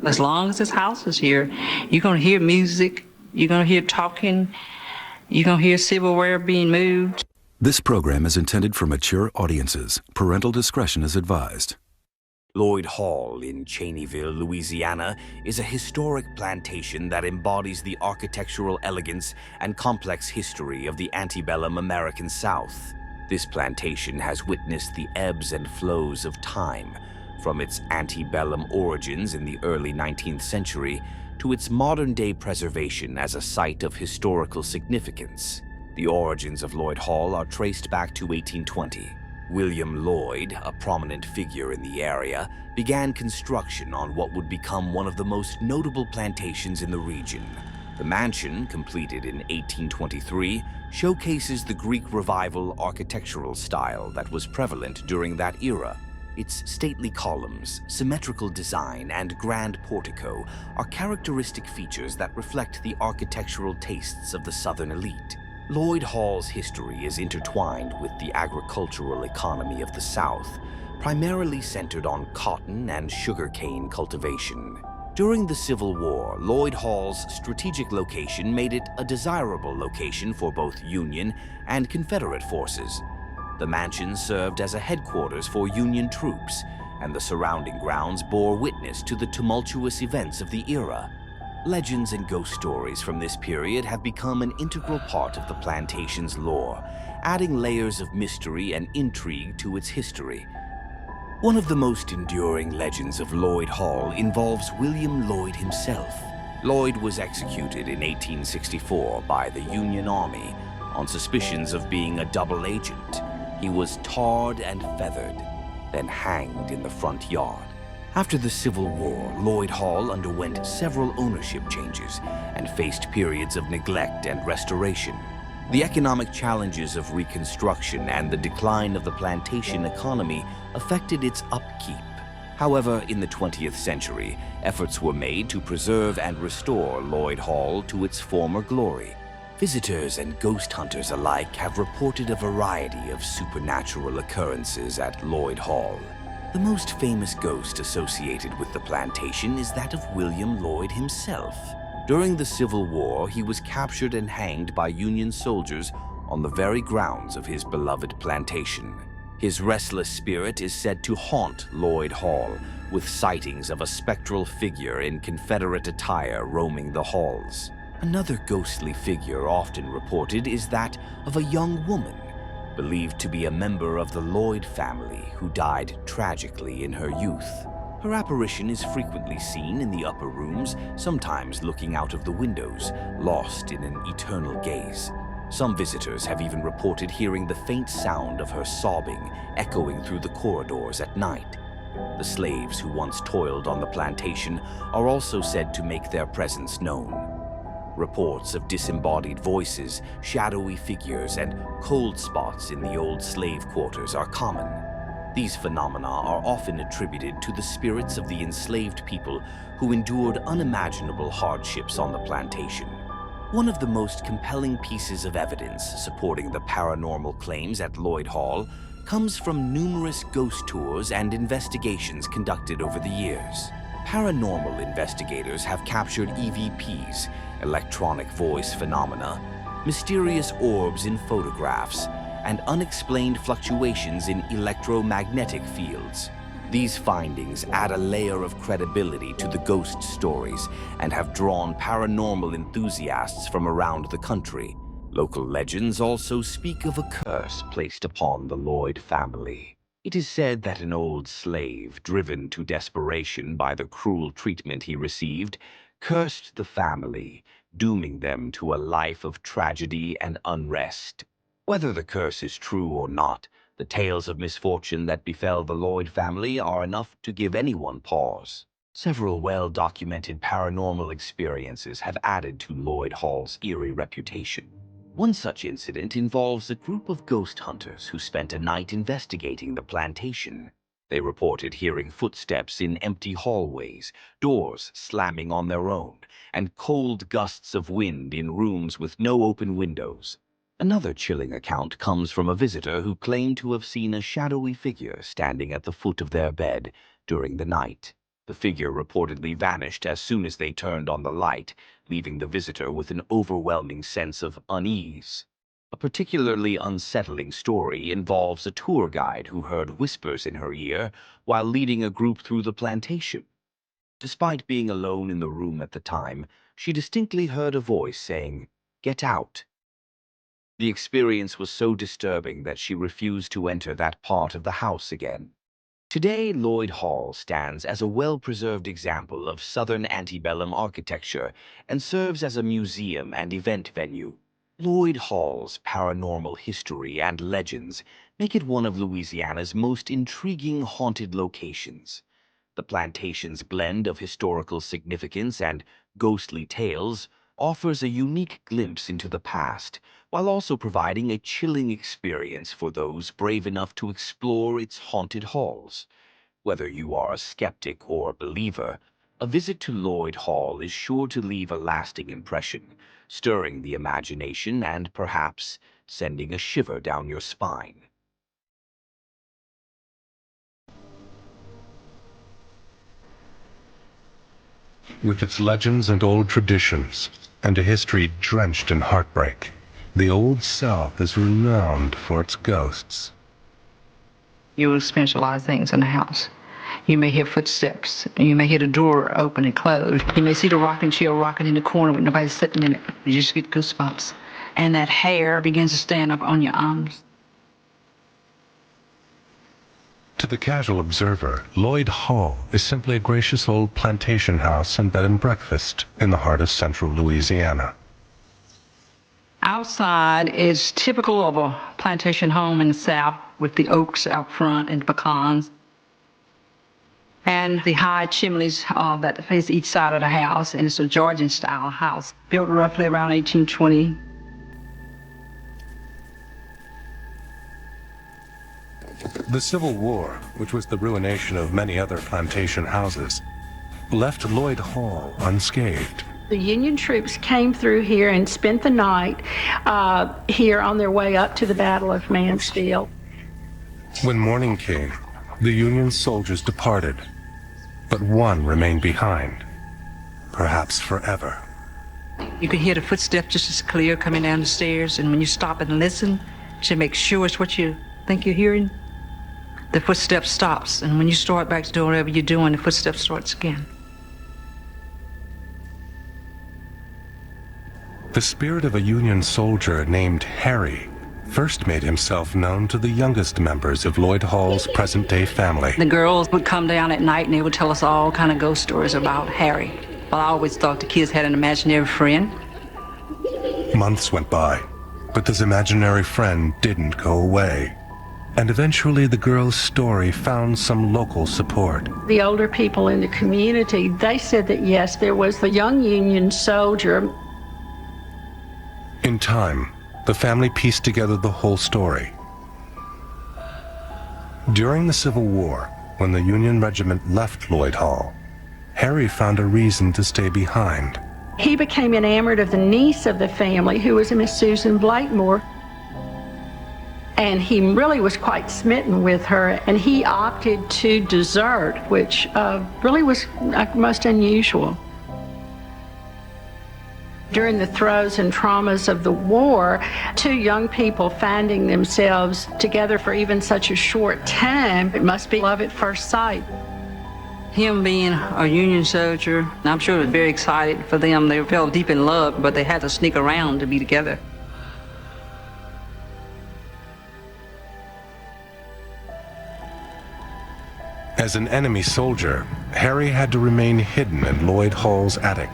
As long as this house is here, you're going to hear music, you're going to hear talking, you're going to hear silverware being moved. This program is intended for mature audiences. Parental discretion is advised. Loyd Hall in Cheneyville, Louisiana, is a historic plantation that embodies the architectural elegance and complex history of the antebellum American South. This plantation has witnessed the ebbs and flows of time, from its antebellum origins in the early 19th century to its modern-day preservation as a site of historical significance. The origins of Loyd Hall are traced back to 1820. William Loyd, a prominent figure in the area, began construction on what would become one of the most notable plantations in the region. The mansion, completed in 1823, showcases the Greek Revival architectural style that was prevalent during that era. Its stately columns, symmetrical design, and grand portico are characteristic features that reflect the architectural tastes of the Southern elite. Loyd Hall's history is intertwined with the agricultural economy of the South, primarily centered on cotton and sugarcane cultivation. During the Civil War, Loyd Hall's strategic location made it a desirable location for both Union and Confederate forces. The mansion served as a headquarters for Union troops, and the surrounding grounds bore witness to the tumultuous events of the era. Legends and ghost stories from this period have become an integral part of the plantation's lore, adding layers of mystery and intrigue to its history. One of the most enduring legends of Loyd Hall involves William Loyd himself. Loyd was executed in 1864 by the Union Army on suspicions of being a double agent. He was tarred and feathered, then hanged in the front yard. After the Civil War, Loyd Hall underwent several ownership changes and faced periods of neglect and restoration. The economic challenges of Reconstruction and the decline of the plantation economy affected its upkeep. However, in the 20th century, efforts were made to preserve and restore Loyd Hall to its former glory. Visitors and ghost hunters alike have reported a variety of supernatural occurrences at Loyd Hall. The most famous ghost associated with the plantation is that of William Loyd himself. During the Civil War, he was captured and hanged by Union soldiers on the very grounds of his beloved plantation. His restless spirit is said to haunt Loyd Hall, with sightings of a spectral figure in Confederate attire roaming the halls. Another ghostly figure often reported is that of a young woman, believed to be a member of the Loyd family who died tragically in her youth. Her apparition is frequently seen in the upper rooms, sometimes looking out of the windows, lost in an eternal gaze. Some visitors have even reported hearing the faint sound of her sobbing echoing through the corridors at night. The slaves who once toiled on the plantation are also said to make their presence known. Reports of disembodied voices, shadowy figures, and cold spots in the old slave quarters are common. These phenomena are often attributed to the spirits of the enslaved people who endured unimaginable hardships on the plantation. One of the most compelling pieces of evidence supporting the paranormal claims at Loyd Hall comes from numerous ghost tours and investigations conducted over the years. Paranormal investigators have captured EVPs, electronic voice phenomena, mysterious orbs in photographs, and unexplained fluctuations in electromagnetic fields. These findings add a layer of credibility to the ghost stories and have drawn paranormal enthusiasts from around the country. Local legends also speak of a curse placed upon the Loyd family. It is said that an old slave, driven to desperation by the cruel treatment he received, cursed the family, dooming them to a life of tragedy and unrest. Whether the curse is true or not, the tales of misfortune that befell the Loyd family are enough to give anyone pause. Several well-documented paranormal experiences have added to Loyd Hall's eerie reputation. One such incident involves a group of ghost hunters who spent a night investigating the plantation. They reported hearing footsteps in empty hallways, doors slamming on their own, and cold gusts of wind in rooms with no open windows. Another chilling account comes from a visitor who claimed to have seen a shadowy figure standing at the foot of their bed during the night. The figure reportedly vanished as soon as they turned on the light, leaving the visitor with an overwhelming sense of unease. A particularly unsettling story involves a tour guide who heard whispers in her ear while leading a group through the plantation. Despite being alone in the room at the time, she distinctly heard a voice saying, "Get out." The experience was so disturbing that she refused to enter that part of the house again. Today, Loyd Hall stands as a well-preserved example of Southern antebellum architecture and serves as a museum and event venue. Loyd Hall's paranormal history and legends make it one of Louisiana's most intriguing haunted locations. The plantation's blend of historical significance and ghostly tales offers a unique glimpse into the past, while also providing a chilling experience for those brave enough to explore its haunted halls. Whether you are a skeptic or a believer, a visit to Loyd Hall is sure to leave a lasting impression, stirring the imagination and perhaps sending a shiver down your spine. With its legends and old traditions, and a history drenched in heartbreak, the Old South is renowned for its ghosts. You will experience a lot of things in the house. You may hear footsteps. You may hear the door open and close. You may see the rocking chair rocking in the corner with nobody sitting in it. You just get goosebumps. And that hair begins to stand up on your arms. To the casual observer, Loyd Hall is simply a gracious old plantation house and bed and breakfast in the heart of central Louisiana. Outside is typical of a plantation home in the South with the oaks out front and pecans. And the high chimneys that face each side of the house. And it's a Georgian-style house built roughly around 1820. The Civil War, which was the ruination of many other plantation houses, left Loyd Hall unscathed. The Union troops came through here and spent the night here on their way up to the Battle of Mansfield. When morning came, the Union soldiers departed, but one remained behind, perhaps forever. You can hear the footsteps just as clear coming down the stairs, and when you stop and listen to make sure it's what you think you're hearing, the footstep stops, and when you start back to do whatever you're doing, the footstep starts again. The spirit of a Union soldier named Harry first made himself known to the youngest members of Loyd Hall's present-day family. The girls would come down at night and they would tell us all kind of ghost stories about Harry. Well, I always thought the kids had an imaginary friend. Months went by, but this imaginary friend didn't go away. And eventually the girl's story found some local support. The older people in the community, they said that yes, there was the young Union soldier. In time, the family pieced together the whole story. During the Civil War, when the Union regiment left Loyd Hall, Harry found a reason to stay behind. He became enamored of the niece of the family, who was Miss Susan Blakemore. And he really was quite smitten with her, and he opted to desert, which really was most unusual. During the throes and traumas of the war, two young people finding themselves together for even such a short time, it must be love at first sight. Him being a Union soldier, I'm sure it was very excited for them. They fell deep in love, but they had to sneak around to be together. As an enemy soldier, Harry had to remain hidden in Loyd Hall's attic.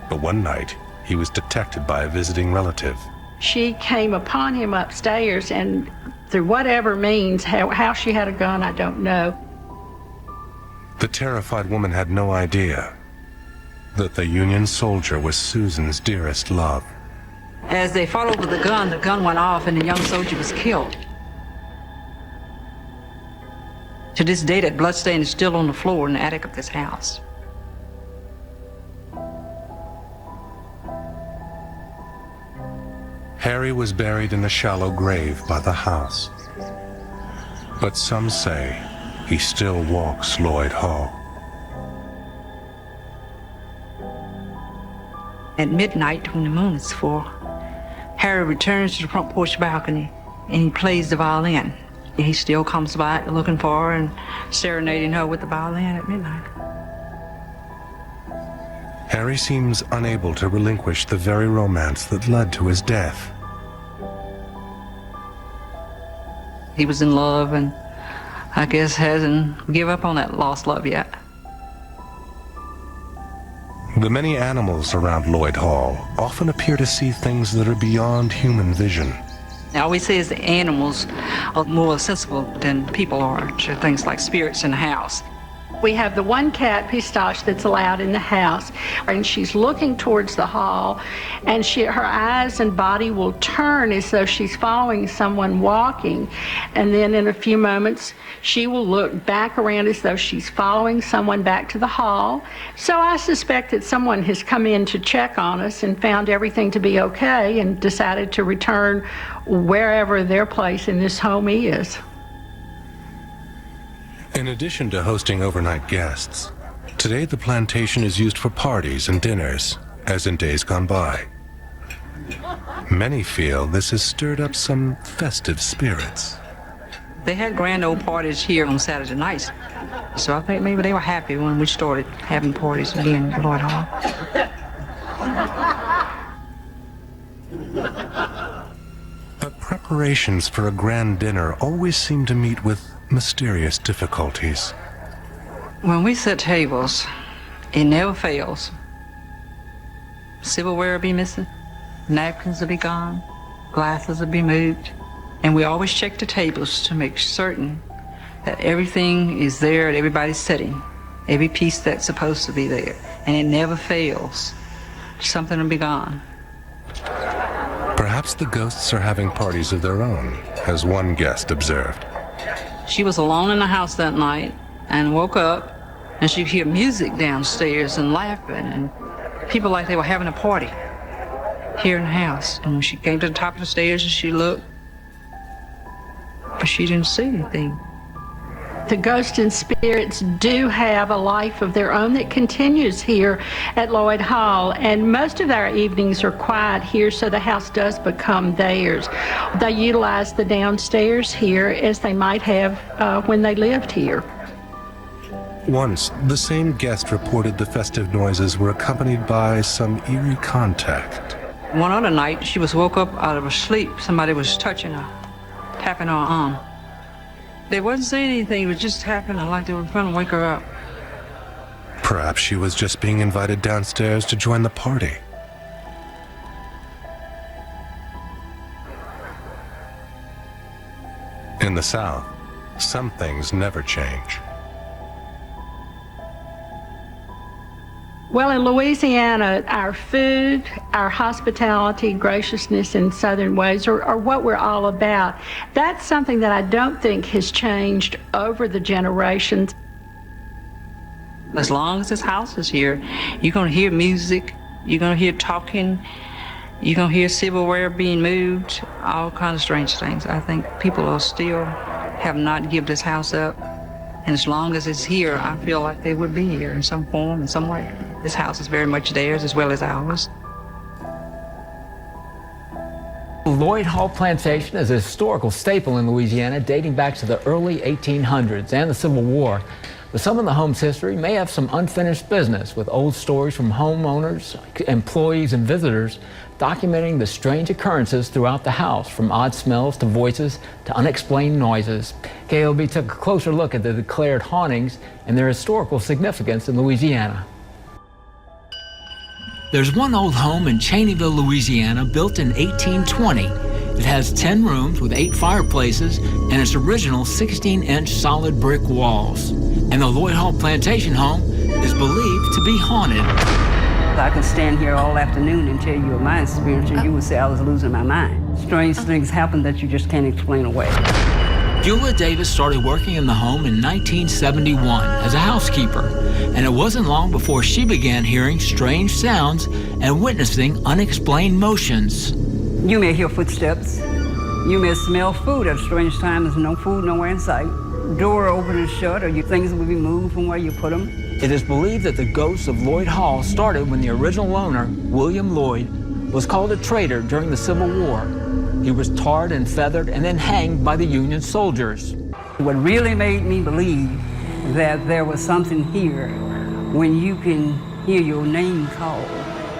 But one night, he was detected by a visiting relative. She came upon him upstairs, and through whatever means, how she had a gun, I don't know. The terrified woman had no idea that the Union soldier was Susan's dearest love. As they fought over the gun went off and the young soldier was killed. To this day, that bloodstain is still on the floor in the attic of this house. Harry was buried in a shallow grave by the house. But some say he still walks Loyd Hall. At midnight, when the moon is full, Harry returns to the front porch balcony and he plays the violin. He still comes back looking for her and serenading her with the violin at midnight. Harry seems unable to relinquish the very romance that led to his death. He was in love and I guess hasn't given up on that lost love yet. The many animals around Loyd Hall often appear to see things that are beyond human vision. I always say the animals are more sensible than people are to things like spirits in the house. We have the one cat, Pistache, that's allowed in the house, and she's looking towards the hall, and her eyes and body will turn as though she's following someone walking, and then in a few moments she will look back around as though she's following someone back to the hall. So I suspect that someone has come in to check on us and found everything to be okay and decided to return wherever their place in this home is. In addition to hosting overnight guests, today the plantation is used for parties and dinners, as in days gone by. Many feel this has stirred up some festive spirits. They had grand old parties here on Saturday nights, so I think maybe they were happy when we started having parties again at Loyd Hall. But preparations for a grand dinner always seem to meet with mysterious difficulties. When we set tables, it never fails. Silverware will be missing, napkins will be gone, glasses will be moved, and we always check the tables to make certain that everything is there at everybody's setting, every piece that's supposed to be there, and it never fails. Something will be gone. Perhaps the ghosts are having parties of their own, as one guest observed. She was alone in the house that night and woke up and she could hear music downstairs and laughing and people like they were having a party here in the house. And when she came to the top of the stairs and she looked, but she didn't see anything. The ghosts and spirits do have a life of their own that continues here at Loyd Hall, and most of our evenings are quiet here, so the house does become theirs. They utilize the downstairs here as they might have when they lived here. Once, the same guest reported the festive noises were accompanied by some eerie contact. One other night, she was woke up out of her sleep. Somebody was touching her, tapping her arm. They wasn't saying anything, it was just happening like they were trying to wake her up. Perhaps she was just being invited downstairs to join the party. In the South, some things never change. Well, in Louisiana, our food, our hospitality, graciousness, and Southern ways are what we're all about. That's something that I don't think has changed over the generations. As long as this house is here, you're going to hear music, you're going to hear talking, you're going to hear silverware being moved, all kinds of strange things. I think people are still have not given this house up. And as long as it's here, I feel like they would be here in some form, in some way. This house is very much theirs as well as ours. Loyd Hall Plantation is a historical staple in Louisiana dating back to the early 1800s and the Civil War. But some of the home's history may have some unfinished business, with old stories from homeowners, employees, and visitors documenting the strange occurrences throughout the house, from odd smells to voices to unexplained noises. KLB took a closer look at the declared hauntings and their historical significance in Louisiana. There's one old home in Cheneyville, Louisiana, built in 1820. It has 10 rooms with 8 fireplaces and its original 16-inch solid brick walls. And the Loyd Hall Plantation home is believed to be haunted. I could stand here all afternoon and tell you of my experience, and you would say I was losing my mind. Strange things happen that you just can't explain away. Beulah Davis started working in the home in 1971 as a housekeeper, and it wasn't long before she began hearing strange sounds and witnessing unexplained motions. You may hear footsteps. You may smell food at strange times, no food nowhere in sight. Door open and shut, or things will be moved from where you put them. It is believed that the ghost of Loyd Hall started when the original owner, William Loyd, was called a traitor during the Civil War. He was tarred and feathered and then hanged by the Union soldiers. What really made me believe that there was something here when you can hear your name called.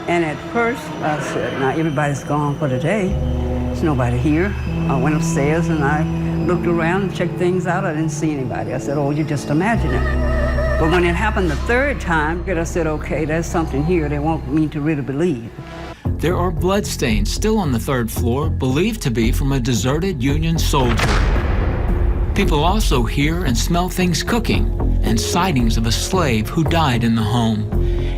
And at first I said, now everybody's gone for the day. There's nobody here. I went upstairs and I looked around and checked things out. I didn't see anybody. I said, oh, you just imagine it. But when it happened the third time, I said, okay, there's something here they want me to really believe. There are bloodstains still on the third floor, believed to be from a deserted Union soldier. People also hear and smell things cooking, and sightings of a slave who died in the home,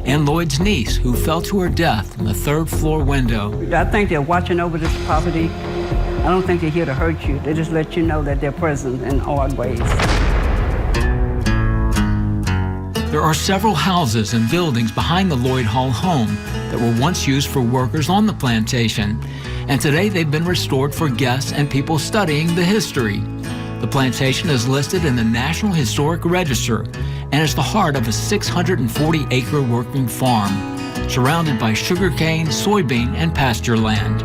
and Loyd's niece who fell to her death in the third floor window. I think they're watching over this property. I don't think they're here to hurt you. They just let you know that they're present in odd ways. There are several houses and buildings behind the Loyd Hall home that were once used for workers on the plantation, and today they've been restored for guests and people studying the history. The plantation is listed in the National Historic Register and is the heart of a 640-acre working farm, surrounded by sugarcane, soybean, and pasture land.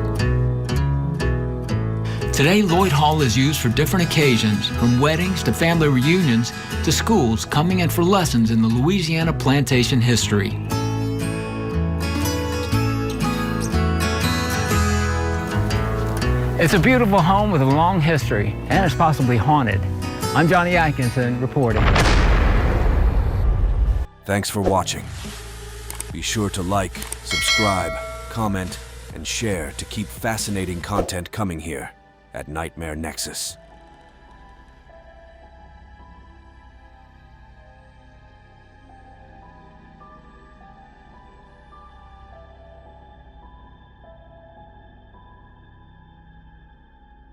Today, Loyd Hall is used for different occasions, from weddings to family reunions to schools coming in for lessons in the Louisiana plantation history. It's a beautiful home with a long history, and it's possibly haunted. I'm Johnny Atkinson reporting. Thanks for watching. Be sure to like, subscribe, comment, and share to keep fascinating content coming here at Nightmare Nexus.